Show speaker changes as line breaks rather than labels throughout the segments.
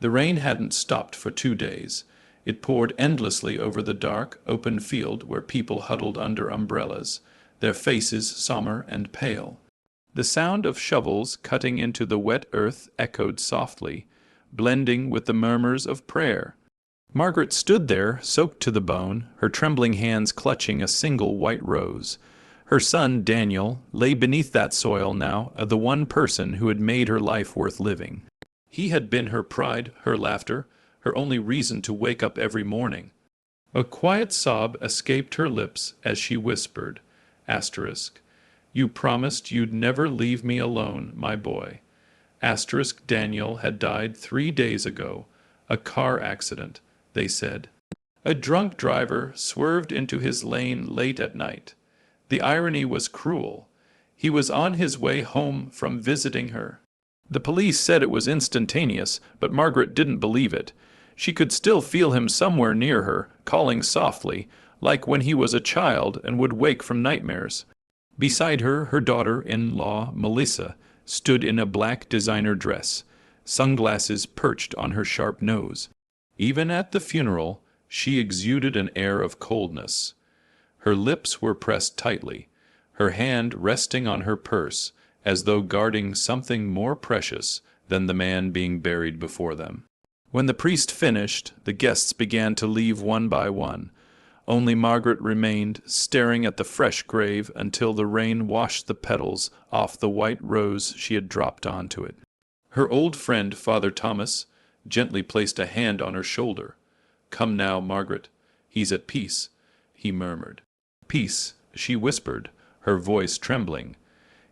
The rain hadn't stopped for 2 days. It poured endlessly over the dark, open field where people huddled under umbrellas, their faces somber and pale. The sound of shovels cutting into the wet earth echoed softly, blending with the murmurs of prayer. Margaret stood there, soaked to the bone, her trembling hands clutching a single white rose. Her son, Daniel, lay beneath that soil now, the one person who had made her life worth living. He had been her pride, her laughter, her only reason to wake up every morning. A quiet sob escaped her lips as she whispered, asterisk, "You promised you'd never leave me alone, my boy." Asterisk Daniel had died 3 days ago. A car accident, they said. A drunk driver swerved into his lane late at night. The irony was cruel. He was on his way home from visiting her. The police said it was instantaneous, but Margaret didn't believe it. She could still feel him somewhere near her, calling softly, like when he was a child and would wake from nightmares. Beside her, her daughter-in-law, Melissa, stood in a black designer dress, sunglasses perched on her sharp nose. Even at the funeral, she exuded an air of coldness. Her lips were pressed tightly, her hand resting on her purse, as though guarding something more precious than the man being buried before them. When the priest finished, the guests began to leave one by one. Only Margaret remained, staring at the fresh grave until the rain washed the petals off the white rose she had dropped onto it. Her old friend, Father Thomas, gently placed a hand on her shoulder. "Come now, Margaret. He's at peace," he murmured. "Peace," she whispered, her voice trembling.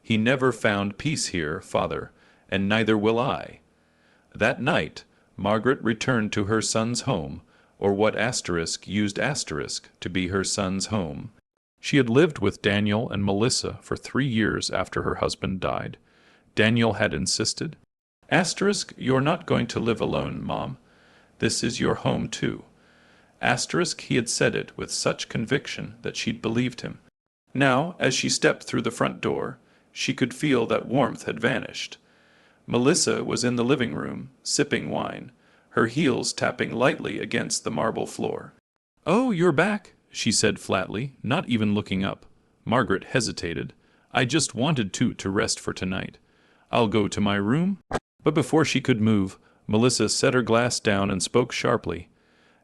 "He never found peace here, Father, and neither will I." That night, Margaret returned to her son's home, or what asterisk used asterisk to be her son's home. She had lived with Daniel and Melissa for 3 years after her husband died. Daniel had insisted, "Asterisk, you're not going to live alone, Mom. This is your home, too." Asterisk, he had said it with such conviction that she'd believed him. Now, as she stepped through the front door, she could feel that warmth had vanished. Melissa was in the living room, sipping wine, her heels tapping lightly against the marble floor. "Oh, you're back," she said flatly, not even looking up. Margaret hesitated. "I just wanted to rest for tonight. I'll go to my room." But before she could move, Melissa set her glass down and spoke sharply.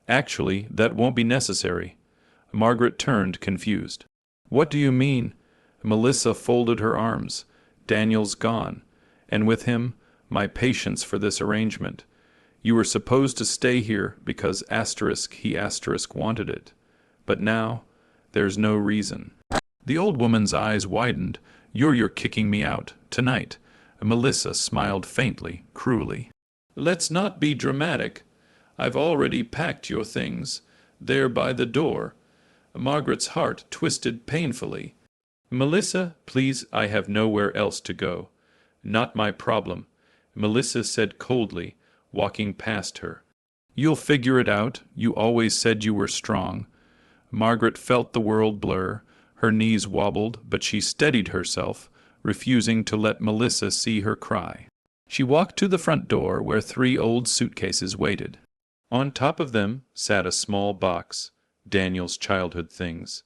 "Actually, that won't be necessary." Margaret turned, confused. "What do you mean?" Melissa folded her arms. "Daniel's gone, and with him, my patience for this arrangement. You were supposed to stay here because asterisk he asterisk wanted it. But now, there's no reason." The old woman's eyes widened. You're kicking me out, tonight." Melissa smiled faintly, cruelly. "Let's not be dramatic. I've already packed your things, there by the door." Margaret's heart twisted painfully. "Melissa, please, I have nowhere else to go." "Not my problem," Melissa said coldly, walking past her. "You'll figure it out. You always said you were strong." Margaret felt the world blur. Her knees wobbled, but she steadied herself, refusing to let Melissa see her cry. She walked to the front door where 3 old suitcases waited. On top of them sat a small box, Daniel's childhood things,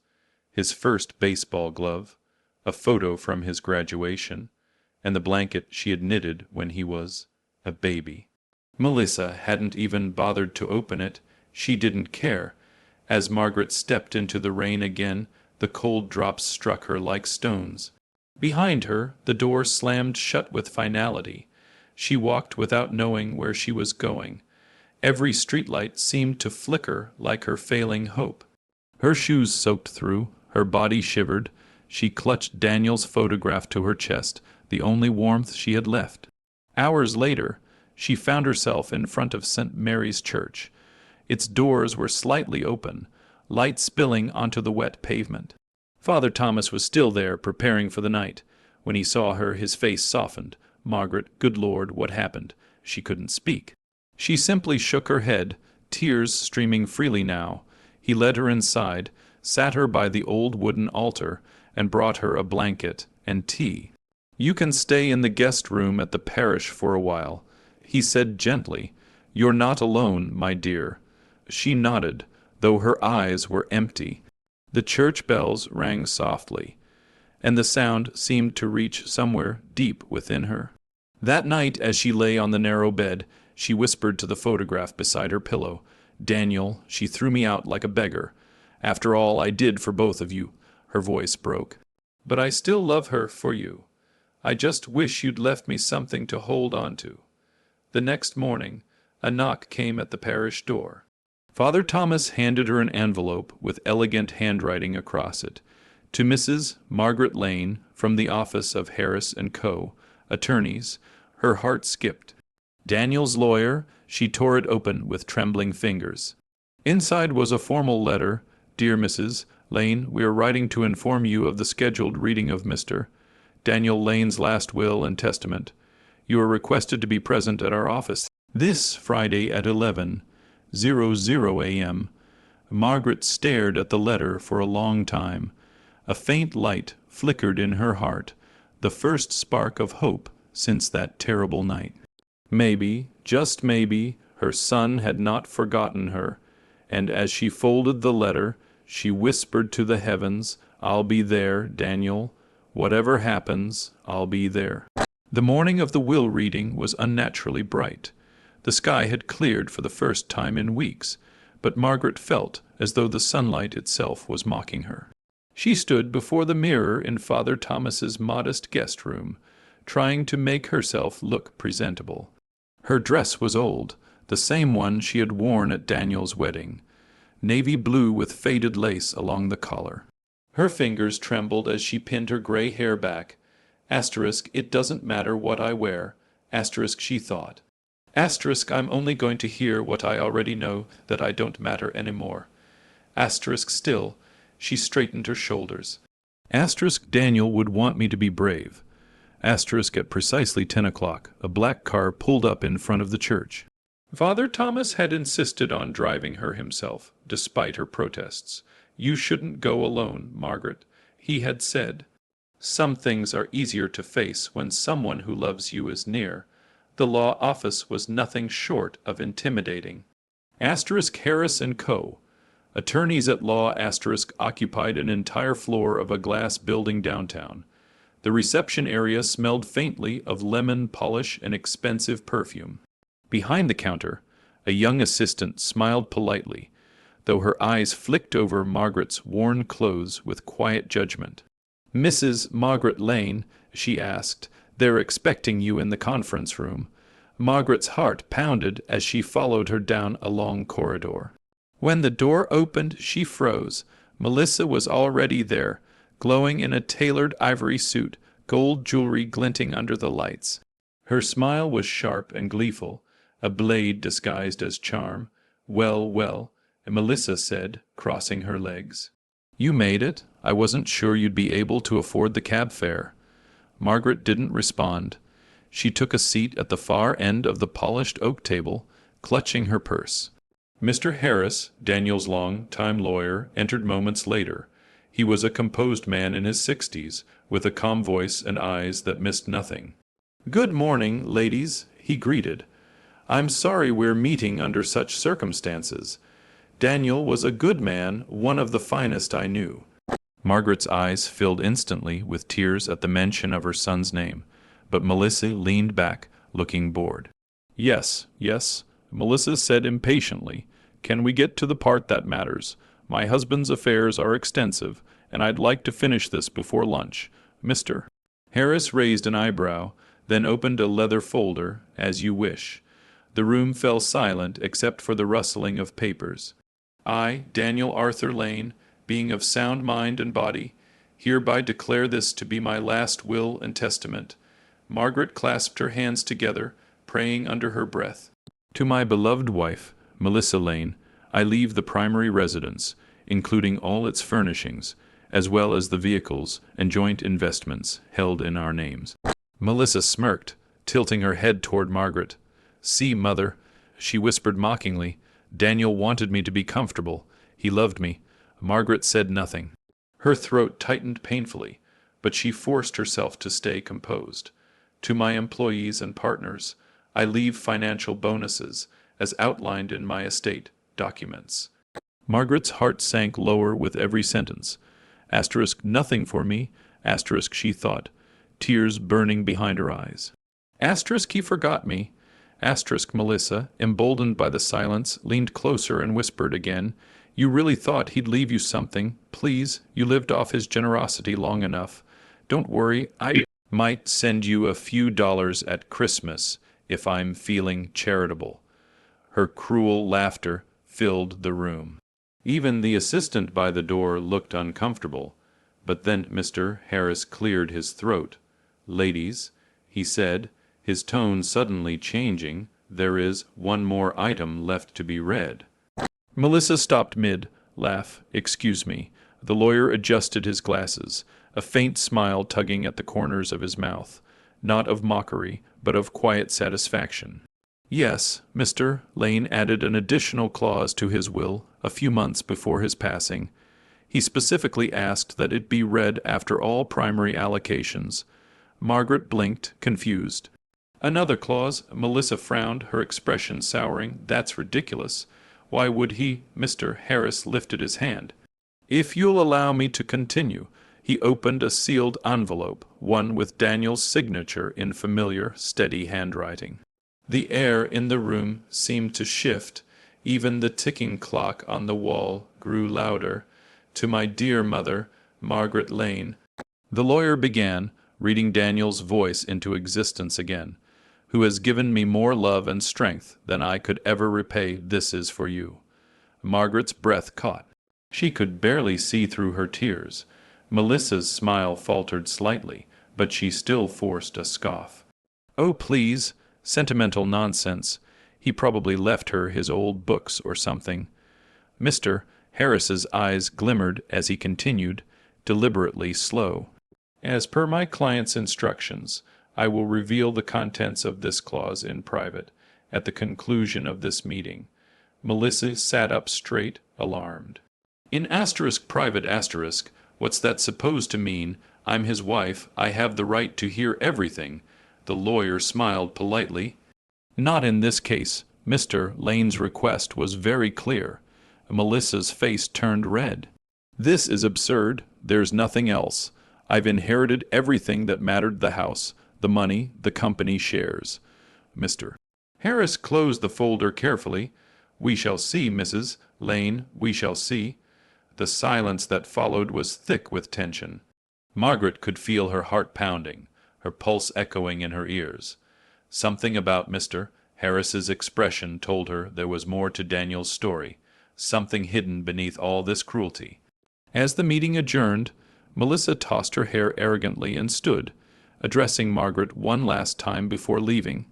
his first baseball glove, a photo from his graduation, and the blanket she had knitted when he was a baby. Melissa hadn't even bothered to open it. She didn't care. As Margaret stepped into the rain again, the cold drops struck her like stones. Behind her, the door slammed shut with finality. She walked without knowing where she was going. Every streetlight seemed to flicker like her failing hope. Her shoes soaked through, her body shivered. She clutched Daniel's photograph to her chest, the only warmth she had left. Hours later, she found herself in front of St. Mary's Church. Its doors were slightly open, light spilling onto the wet pavement. Father Thomas was still there, preparing for the night. When he saw her, his face softened. Margaret, good Lord, what happened? She couldn't speak. She simply shook her head, tears streaming freely now. He led her inside, sat her by the old wooden altar, and brought her a blanket and tea. "You can stay in the guest room at the parish for a while," he said gently. "You're not alone, my dear." She nodded, though her eyes were empty. The church bells rang softly, and the sound seemed to reach somewhere deep within her. That night, as she lay on the narrow bed, she whispered to the photograph beside her pillow, "Daniel, she threw me out like a beggar. After all I did for both of you." Her voice broke. "But I still love her for you. I just wish you'd left me something to hold on to." The next morning, a knock came at the parish door. Father Thomas handed her an envelope with elegant handwriting across it. To Mrs. Margaret Lane, from the office of Harris and Co., attorneys. Her heart skipped. Daniel's lawyer. She tore it open with trembling fingers. Inside was a formal letter. "Dear Mrs. Lane, we are writing to inform you of the scheduled reading of Mr. Daniel Lane's last will and testament. You are requested to be present at our office this Friday at 11:00 a.m. Margaret stared at the letter for a long time. A faint light flickered in her heart, the first spark of hope since that terrible night. Maybe, just maybe, her son had not forgotten her, and as she folded the letter, she whispered to the heavens, "I'll be there, Daniel. Whatever happens, I'll be there." The morning of the will reading was unnaturally bright. The sky had cleared for the first time in weeks, but Margaret felt as though the sunlight itself was mocking her. She stood before the mirror in Father Thomas's modest guest room, trying to make herself look presentable. Her dress was old, the same one she had worn at Daniel's wedding, navy blue with faded lace along the collar. Her fingers trembled as she pinned her gray hair back. It doesn't matter what I wear. She thought. I'm only going to hear what I already know, that I don't matter anymore. Still. She straightened her shoulders. Daniel would want me to be brave. At precisely 10 o'clock, a black car pulled up in front of the church. Father Thomas had insisted on driving her himself, despite her protests. "You shouldn't go alone, Margaret," he had said. "Some things are easier to face when someone who loves you is near." The law office was nothing short of intimidating. Harris and Co., attorneys at law, occupied an entire floor of a glass building downtown. The reception area smelled faintly of lemon polish and expensive perfume. Behind the counter, a young assistant smiled politely, though her eyes flicked over Margaret's worn clothes with quiet judgment. "Mrs. Margaret Lane," she asked, "they're expecting you in the conference room." Margaret's heart pounded as she followed her down a long corridor. When the door opened, she froze. Melissa was already there, glowing in a tailored ivory suit, gold jewelry glinting under the lights. Her smile was sharp and gleeful, a blade disguised as charm. "Well, well," Melissa said, crossing her legs. "You made it. I wasn't sure you'd be able to afford the cab fare." Margaret didn't respond. She took a seat at the far end of the polished oak table, clutching her purse. Mr. Harris, Daniel's long-time lawyer, entered moments later. He was a composed man in his 60s, with a calm voice and eyes that missed nothing. "Good morning, ladies," he greeted. "I'm sorry we're meeting under such circumstances. Daniel was a good man, one of the finest I knew." Margaret's eyes filled instantly with tears at the mention of her son's name, but Melissa leaned back, looking bored. Yes, Melissa said impatiently. "Can we get to the part that matters? My husband's affairs are extensive, and I'd like to finish this before lunch. Mr. Harris raised an eyebrow, then opened a leather folder. "As you wish." The room fell silent except for the rustling of papers. "I, Daniel Arthur Lane, being of sound mind and body, hereby declare this to be my last will and testament." Margaret clasped her hands together, praying under her breath. "To my beloved wife, Melissa Lane, I leave the primary residence, including all its furnishings, as well as the vehicles and joint investments held in our names." Melissa smirked, tilting her head toward Margaret. "See, Mother," she whispered mockingly, "Daniel wanted me to be comfortable. He loved me." Margaret said nothing. Her throat tightened painfully, but she forced herself to stay composed. "To my employees and partners, I leave financial bonuses, as outlined in my estate documents. Margaret's heart sank lower with every sentence. Asterisk nothing for me, asterisk she thought, tears burning behind her eyes. Asterisk he forgot me. Asterisk Melissa, emboldened by the silence, leaned closer and whispered again, "You really thought he'd leave you something. Please, you lived off his generosity long enough. Don't worry, I might send you a few dollars at Christmas if I'm feeling charitable." Her cruel laughter filled the room. Even the assistant by the door looked uncomfortable, but then Mr. Harris cleared his throat. "Ladies," he said, his tone suddenly changing, "there is one more item left to be read." Melissa stopped mid-laugh. "Excuse me." The lawyer adjusted his glasses, a faint smile tugging at the corners of his mouth, not of mockery, but of quiet satisfaction. Yes, Mr. Lane added an additional clause to his will a few months before his passing. He specifically asked that it be read after all primary allocations. Margaret blinked, confused. "Another clause," Melissa frowned, her expression souring. "That's ridiculous. Why would he?" Mr. Harris lifted his hand. "If you'll allow me to continue." He opened a sealed envelope, one with Daniel's signature in familiar, steady handwriting. The air in the room seemed to shift. Even the ticking clock on the wall grew louder. "To my dear mother, Margaret Lane." The lawyer began, reading Daniel's voice into existence again. "Who has given me more love and strength than I could ever repay, this is for you." Margaret's breath caught. She could barely see through her tears. Melissa's smile faltered slightly, but she still forced a scoff. "Oh, please, sentimental nonsense. He probably left her his old books or something." Mr. Harris's eyes glimmered as he continued, deliberately slow. "As per my client's instructions, I will reveal the contents of this clause in private at the conclusion of this meeting." Melissa sat up straight, alarmed. "In asterisk private asterisk, what's that supposed to mean? I'm his wife, I have the right to hear everything." The lawyer smiled politely. "Not in this case." Mr. Lane's request was very clear. Melissa's face turned red. "This is absurd. There's nothing else. I've inherited everything that mattered the house, the money, the company shares." Mr. Harris closed the folder carefully. "We shall see, Mrs. Lane, we shall see." The silence that followed was thick with tension. Margaret could feel her heart pounding, her pulse echoing in her ears. Something about Mr. Harris's expression told her there was more to Daniel's story, something hidden beneath all this cruelty. As the meeting adjourned, Melissa tossed her hair arrogantly and stood, addressing Margaret one last time before leaving.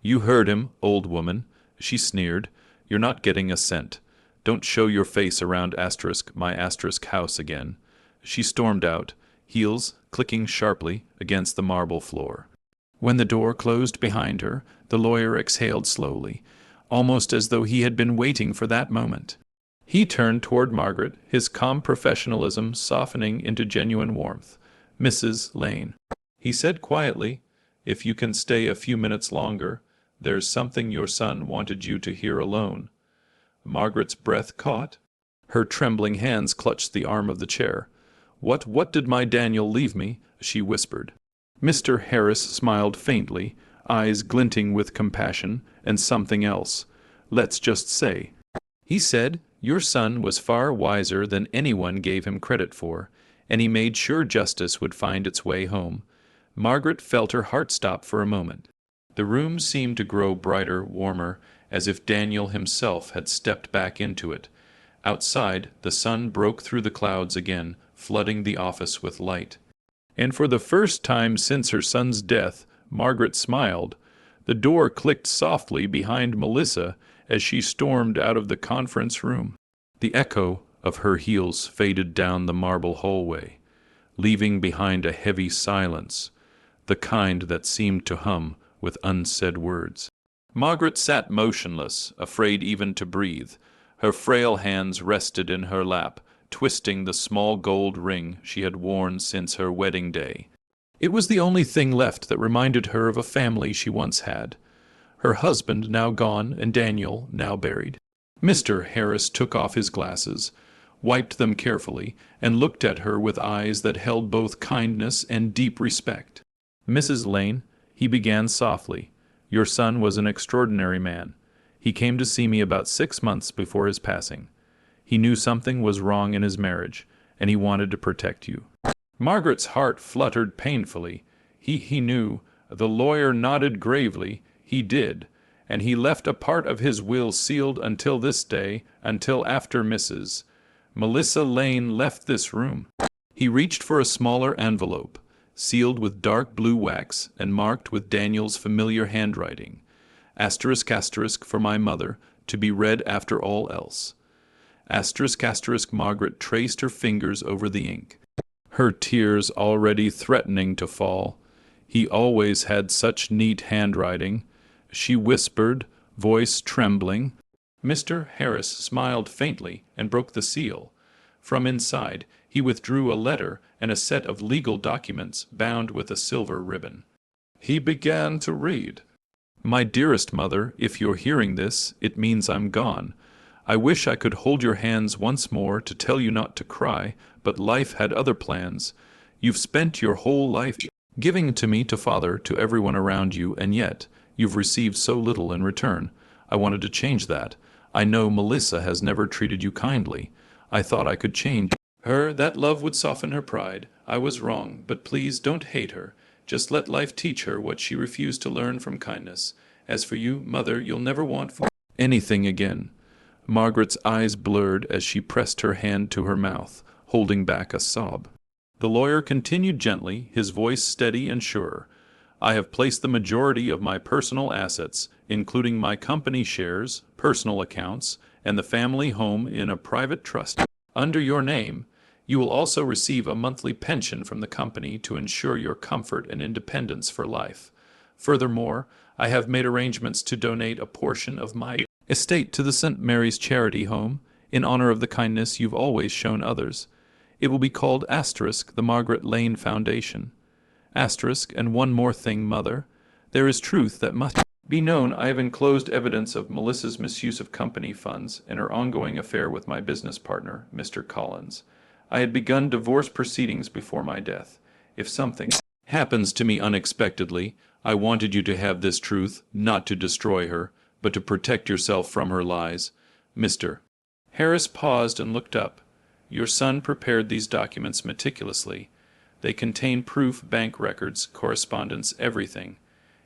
"You heard him, old woman," she sneered. "You're not getting a cent. Don't show your face around my house again." She stormed out, heels clicking sharply against the marble floor. When the door closed behind her, the lawyer exhaled slowly, almost as though he had been waiting for that moment. He turned toward Margaret, his calm professionalism softening into genuine warmth. "Mrs. Lane," he said quietly, "if you can stay a few minutes longer, there's something your son wanted you to hear alone." Margaret's breath caught. Her trembling hands clutched the arm of the chair. What did my Daniel leave me?" she whispered. Mr. Harris smiled faintly, eyes glinting with compassion and something else. "Let's just say," he said, "your son was far wiser than anyone gave him credit for, and he made sure justice would find its way home." Margaret felt her heart stop for a moment. The room seemed to grow brighter, warmer, as if Daniel himself had stepped back into it. Outside, the sun broke through the clouds again, flooding the office with light. And for the first time since her son's death, Margaret smiled. The door clicked softly behind Melissa as she stormed out of the conference room. The echo of her heels faded down the marble hallway, leaving behind a heavy silence, the kind that seemed to hum with unsaid words. Margaret sat motionless, afraid even to breathe. Her frail hands rested in her lap, twisting the small gold ring she had worn since her wedding day. It was the only thing left that reminded her of a family she once had. her husband now gone and Daniel now buried. Mr. Harris took off his glasses, wiped them carefully, and looked at her with eyes that held both kindness and deep respect. "Mrs. Lane," he began softly, "your son was an extraordinary man. He came to see me about 6 months before his passing. He knew something was wrong in his marriage, and he wanted to protect you." Margaret's heart fluttered painfully. He knew. The lawyer nodded gravely. He did. And he left a part of his will sealed until this day, until after Mrs. Melissa Lane left this room. He reached for a smaller envelope, sealed with dark blue wax and marked with Daniel's familiar handwriting. Asterisk asterisk for my mother, to be read after all else. Asterisk asterisk. Margaret traced her fingers over the ink, her tears already threatening to fall. He always had such neat handwriting, she whispered, voice trembling. Mr. Harris smiled faintly and broke the seal. From inside, he withdrew a letter and a set of legal documents bound with a silver ribbon. He began to read. "My dearest mother, if you're hearing this, it means I'm gone. I wish I could hold your hands once more to tell you not to cry, but life had other plans. You've spent your whole life giving to me, to father, to everyone around you, and yet you've received so little in return. I wanted to change that. I know Melissa has never treated you kindly. I thought I could change her, that love would soften her pride. I was wrong, but please don't hate her. Just let life teach her what she refused to learn from kindness. As for you, mother, you'll never want for anything again." Margaret's eyes blurred as she pressed her hand to her mouth, holding back a sob. The lawyer continued gently, his voice steady and sure. "I have placed the majority of my personal assets, including my company shares, personal accounts, and the family home in a private trust under your name. You will also receive a monthly pension from the company to ensure your comfort and independence for life. Furthermore, I have made arrangements to donate a portion of my estate to the St. Mary's Charity Home, in honor of the kindness you've always shown others. It will be called *, the Margaret Lane Foundation. And one more thing, mother. There is truth that must be known. I have enclosed evidence of Melissa's misuse of company funds and her ongoing affair with my business partner, Mr. Collins. I had begun divorce proceedings before my death. If something happens to me unexpectedly, I wanted you to have this truth, not to destroy her, but to protect yourself from her lies. Mr. Harris paused and looked up. Your son prepared these documents meticulously. They contain proof, bank records, correspondence, everything.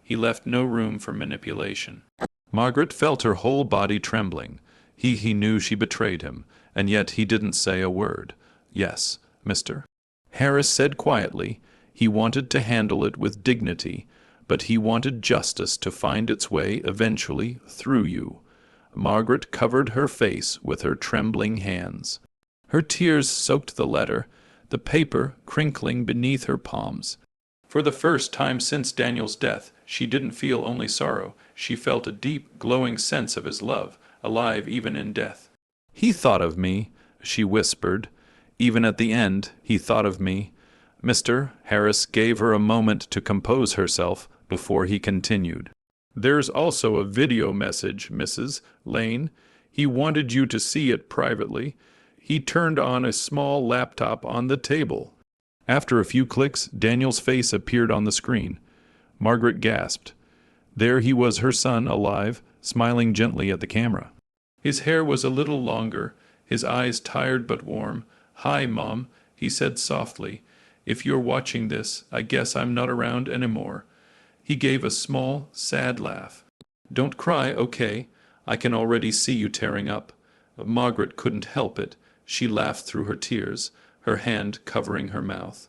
He left no room for manipulation." Margaret felt her whole body trembling. He knew she betrayed him, and yet he didn't say a word. "Yes, Mr. Harris said quietly. He wanted to handle it with dignity, but he wanted justice to find its way eventually through you. Margaret covered her face with her trembling hands. Her tears soaked the letter, the paper crinkling beneath her palms. For the first time since Daniel's death, she didn't feel only sorrow. She felt a deep, glowing sense of his love, alive even in death. "He thought of me," she whispered. "Even at the end, he thought of me." Mr. Harris gave her a moment to compose herself before he continued. "There's also a video message, Mrs. Lane. He wanted you to see it privately. He turned on a small laptop on the table." After a few clicks, Daniel's face appeared on the screen. Margaret gasped. There he was, her son, alive, smiling gently at the camera. His hair was a little longer, his eyes tired but warm. "Hi, Mom," he said softly. "If you're watching this, I guess I'm not around anymore." He gave a small, sad laugh. "Don't cry, okay? I can already see you tearing up." Margaret couldn't help it. She laughed through her tears, her hand covering her mouth.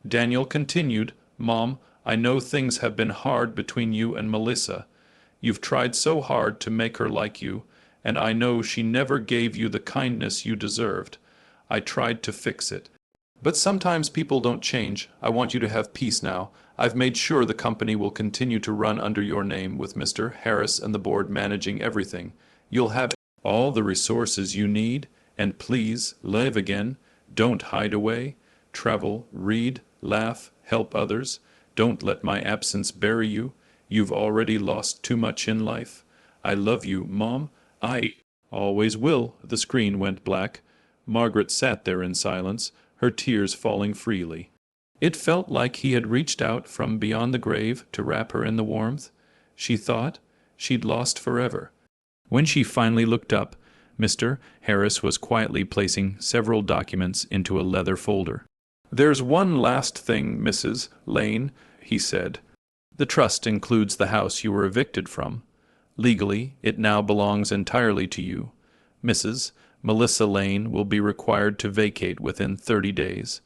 Daniel continued, "Mom, I know things have been hard between you and Melissa. You've tried so hard to make her like you, and I know she never gave you the kindness you deserved. I tried to fix it. But sometimes people don't change. I want you to have peace now. I've made sure the company will continue to run under your name with Mr. Harris and the board managing everything. You'll have all the resources you need, and please, live again. Don't hide away. Travel, read, laugh, help others. Don't let my absence bury you. You've already lost too much in life. I love you, Mom. I always will." The screen went black. Margaret sat there in silence, her tears falling freely. It felt like he had reached out from beyond the grave to wrap her in the warmth. She thought she'd lost forever. When she finally looked up, Mr. Harris was quietly placing several documents into a leather folder. "There's one last thing, Mrs. Lane," he said. "The trust includes the house you were evicted from. Legally, it now belongs entirely to you. Mrs. Melissa Lane will be required to vacate within 30 days.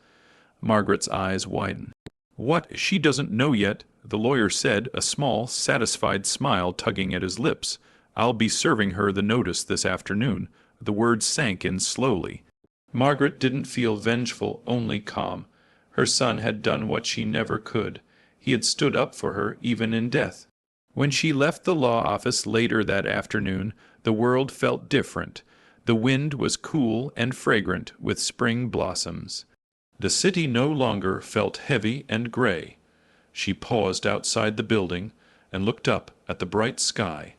Margaret's eyes widened. "What? She doesn't know yet," the lawyer said, a small, satisfied smile tugging at his lips. "I'll be serving her the notice this afternoon." The words sank in slowly. Margaret didn't feel vengeful, only calm. Her son had done what she never could. He had stood up for her, even in death. When she left the law office later that afternoon, the world felt different. The wind was cool and fragrant with spring blossoms. The city no longer felt heavy and gray. She paused outside the building and looked up at the bright sky.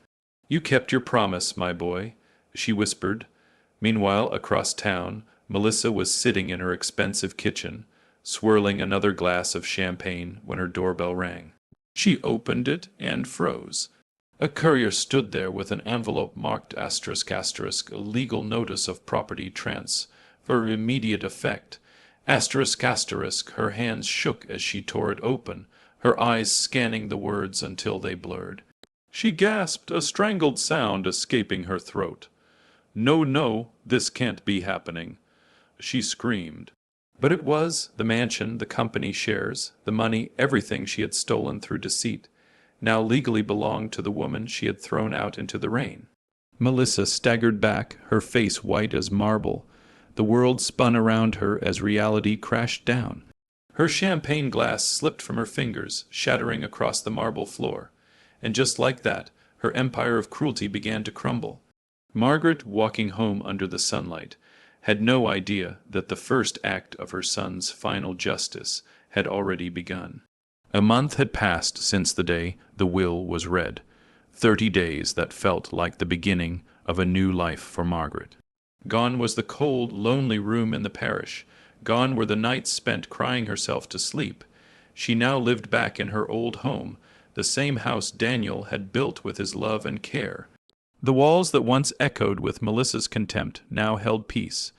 "You kept your promise, my boy," she whispered. Meanwhile, across town, Melissa was sitting in her expensive kitchen, swirling another glass of champagne when her doorbell rang. She opened it and froze. A courier stood there with an envelope marked ***, a legal notice of property transfer immediate effect. ***, her hands shook as she tore it open, her eyes scanning the words until they blurred. She gasped, a strangled sound escaping her throat. "No, no, this can't be happening," she screamed. But it was. The mansion, the company shares, the money, everything she had stolen through deceit, now legally belonged to the woman she had thrown out into the rain. Melissa staggered back, her face white as marble. The world spun around her as reality crashed down. Her champagne glass slipped from her fingers, shattering across the marble floor. And just like that, her empire of cruelty began to crumble. Margaret, walking home under the sunlight, had no idea that the first act of her son's final justice had already begun. A month had passed since the day the will was read. 30 days that felt like the beginning of a new life for Margaret. Gone was the cold, lonely room in the parish. Gone were the nights spent crying herself to sleep. She now lived back in her old home, the same house Daniel had built with his love and care. The walls that once echoed with Melissa's contempt now held peace.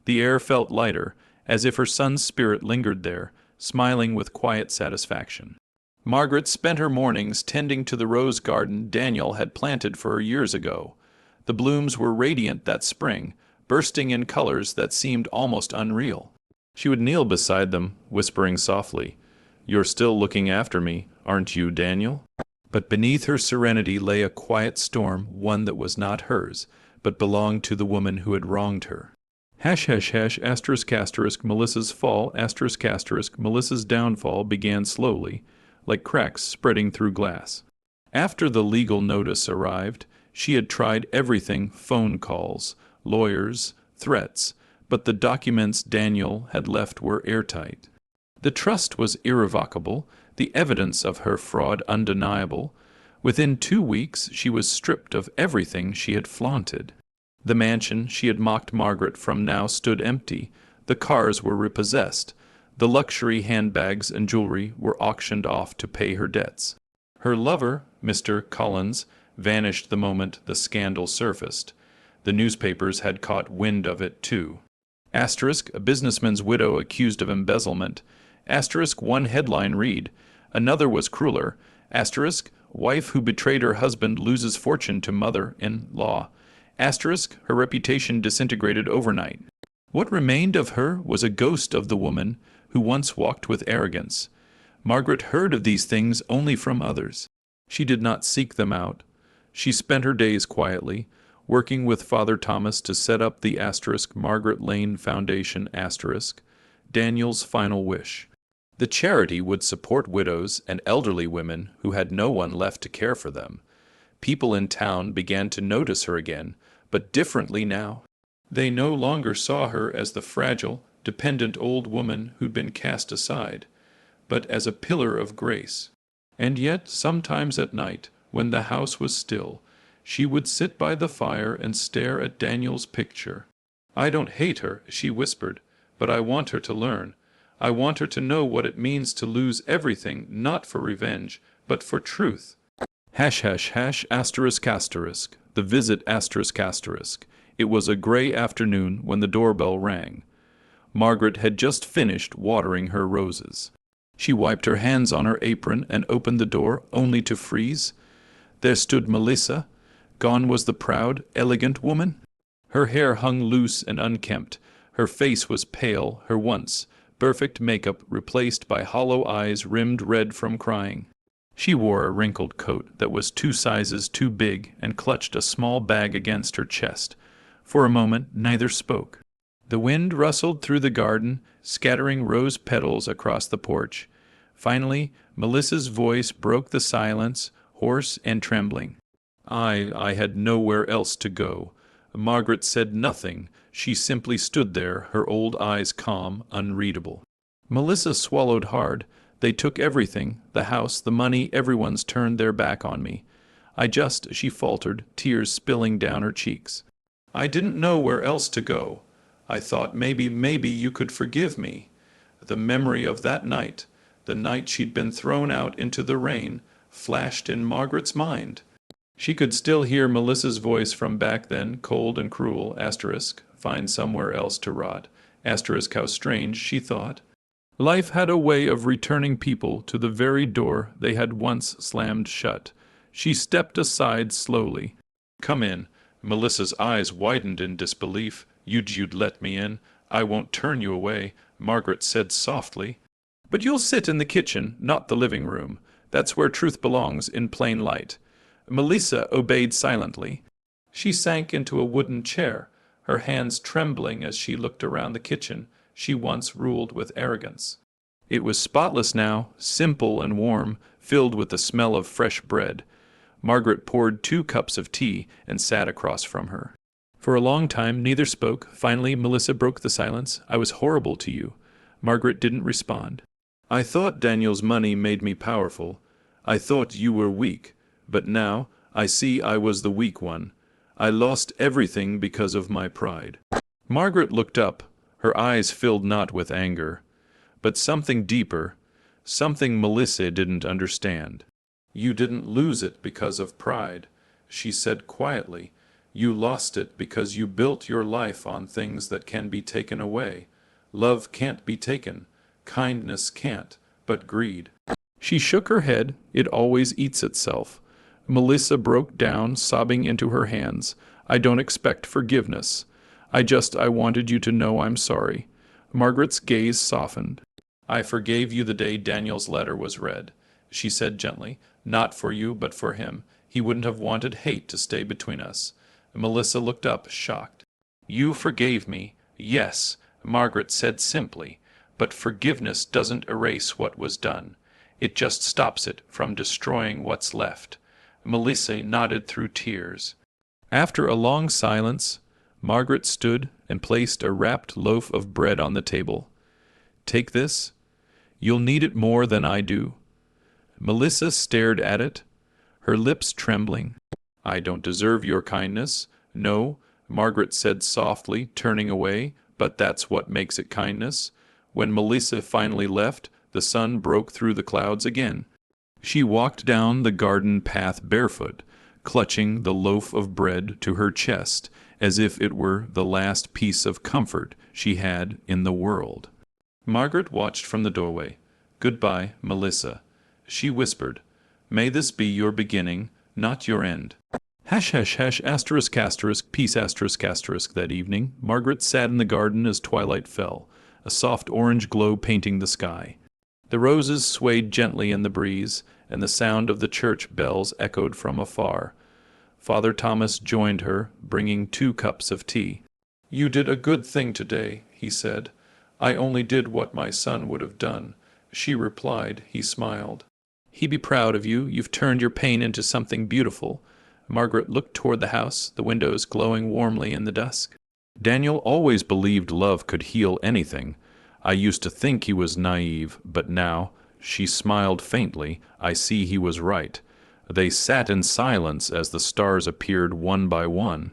The air felt lighter, as if her son's spirit lingered there, smiling with quiet satisfaction. Margaret spent her mornings tending to the rose garden Daniel had planted for her years ago. The blooms were radiant that spring, bursting in colors that seemed almost unreal. She would kneel beside them, whispering softly, "You're still looking after me, aren't you, Daniel?" But beneath her serenity lay a quiet storm, one that was not hers, but belonged to the woman who had wronged her. ***, Melissa's fall, ***, Melissa's downfall began slowly, like cracks spreading through glass. After the legal notice arrived, she had tried everything: phone calls, lawyers, threats, but the documents Daniel had left were airtight. The trust was irrevocable, the evidence of her fraud undeniable. Within 2 weeks she was stripped of everything she had flaunted. The mansion she had mocked Margaret from now stood empty. The cars were repossessed. The luxury handbags and jewelry were auctioned off to pay her debts. Her lover, Mr. Collins, vanished the moment the scandal surfaced. The newspapers had caught wind of it too. A businessman's widow accused of embezzlement. One headline read. Another was crueler. Wife who betrayed her husband loses fortune to mother-in-law. Her reputation disintegrated overnight. What remained of her was a ghost of the woman who once walked with arrogance. Margaret heard of these things only from others. She did not seek them out. She spent her days quietly, working with Father Thomas to set up the Margaret Lane Foundation Daniel's final wish. The charity would support widows and elderly women who had no one left to care for them. People in town began to notice her again, but differently now. They no longer saw her as the fragile, dependent old woman who'd been cast aside, but as a pillar of grace. And yet, sometimes at night, when the house was still, she would sit by the fire and stare at Daniel's picture. "I don't hate her," she whispered, "but I want her to learn. I want her to know what it means to lose everything, not for revenge, but for truth." Hash hash hash asterisk asterisk. The visit asterisk asterisk. It was a gray afternoon when the doorbell rang. Margaret had just finished watering her roses. She wiped her hands on her apron and opened the door, only to freeze. There stood Melissa. Gone was the proud, elegant woman. Her hair hung loose and unkempt. Her face was pale, her once perfect makeup replaced by hollow eyes rimmed red from crying. She wore a wrinkled coat that was 2 sizes too big and clutched a small bag against her chest. For a moment neither spoke. The wind rustled through the garden, scattering rose petals across the porch. Finally, Melissa's voice broke the silence, hoarse and trembling. I had nowhere else to go." Margaret said nothing. She simply stood there, her old eyes calm, unreadable. Melissa swallowed hard. "They took everything, the house, the money, everyone's turned their back on me. She faltered, tears spilling down her cheeks. "I didn't know where else to go. I thought maybe you could forgive me." The memory of that night, the night she'd been thrown out into the rain, flashed in Margaret's mind. She could still hear Melissa's voice from back then, cold and cruel, find somewhere else to rot, how strange, she thought. Life had a way of returning people to the very door they had once slammed shut. She stepped aside slowly. "Come in." Melissa's eyes widened in disbelief. You'd let me in. "I won't turn you away," Margaret said softly. "But you'll sit in the kitchen, not the living room. That's where truth belongs, in plain light." Melissa obeyed silently. She sank into a wooden chair, her hands trembling as she looked around the kitchen she once ruled with arrogance. It was spotless now, simple and warm, filled with the smell of fresh bread. Margaret poured 2 cups of tea and sat across from her. For a long time neither spoke. Finally Melissa broke the silence. "I was horrible to you." Margaret didn't respond. "I thought Daniel's money made me powerful. I thought you were weak. But now I see I was the weak one. I lost everything because of my pride." Margaret looked up. Her eyes filled not with anger, but something deeper, something Melissa didn't understand. "You didn't lose it because of pride," she said quietly. "You lost it because you built your life on things that can be taken away. Love can't be taken. Kindness can't, but greed." She shook her head. "It always eats itself." Melissa broke down, sobbing into her hands. "I don't expect forgiveness. I wanted you to know I'm sorry." Margaret's gaze softened. "I forgave you the day Daniel's letter was read," she said gently. "Not for you, but for him. He wouldn't have wanted hate to stay between us." Melissa looked up, shocked. "You forgave me, yes," Margaret said simply, "but forgiveness doesn't erase what was done. It just stops it from destroying what's left." Melissa nodded through tears. After a long silence, Margaret stood and placed a wrapped loaf of bread on the table. "Take this. You'll need it more than I do." Melissa stared at it, her lips trembling. "I don't deserve your kindness." "No," Margaret said softly, turning away, "but that's what makes it kindness." When Melissa finally left, the sun broke through the clouds again. She walked down the garden path barefoot, clutching the loaf of bread to her chest, as if it were the last piece of comfort she had in the world. Margaret watched from the doorway. "Goodbye, Melissa," she whispered. "May this be your beginning, not your end." Hash hash hash asterisk asterisk peace asterisk asterisk. That evening Margaret sat in the garden as twilight fell, a soft orange glow painting the sky. The roses swayed gently in the breeze, and the sound of the church bells echoed from afar. Father Thomas joined her, bringing 2 cups of tea. "You did a good thing today," he said. "I only did what my son would have done." She replied. He smiled. "He'd be proud of you. You've turned your pain into something beautiful." Margaret looked toward the house, the windows glowing warmly in the dusk. "Daniel always believed love could heal anything. I used to think he was naive, but now," She smiled faintly. I see he was right. They sat in silence as the stars appeared one by one.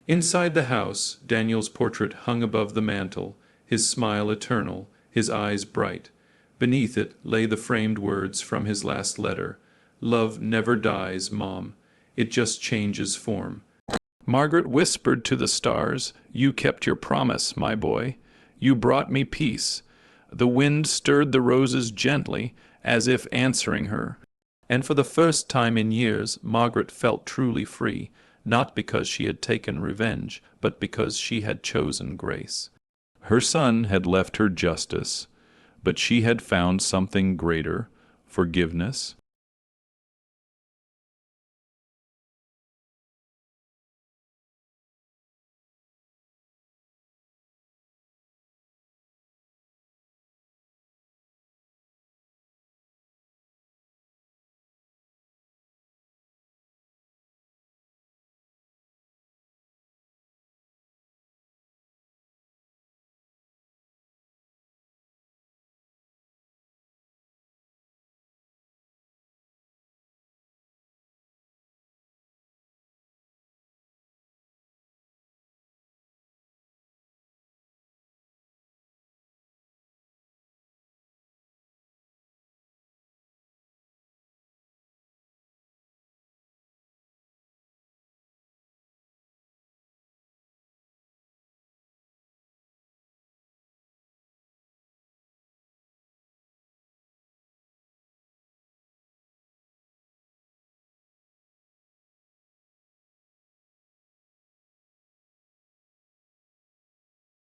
Inside the house, Daniel's portrait hung above the mantel, his smile eternal, his eyes bright. Beneath it lay the framed words from his last letter. Love never dies, Mom. It just changes form. Margaret whispered to the stars, "You kept your promise, my boy. You brought me peace." The wind stirred the roses gently, as if answering her. And for the first time in years, Margaret felt truly free, not because she had taken revenge, but because she had chosen grace. Her son had left her justice, but she had found something greater, forgiveness.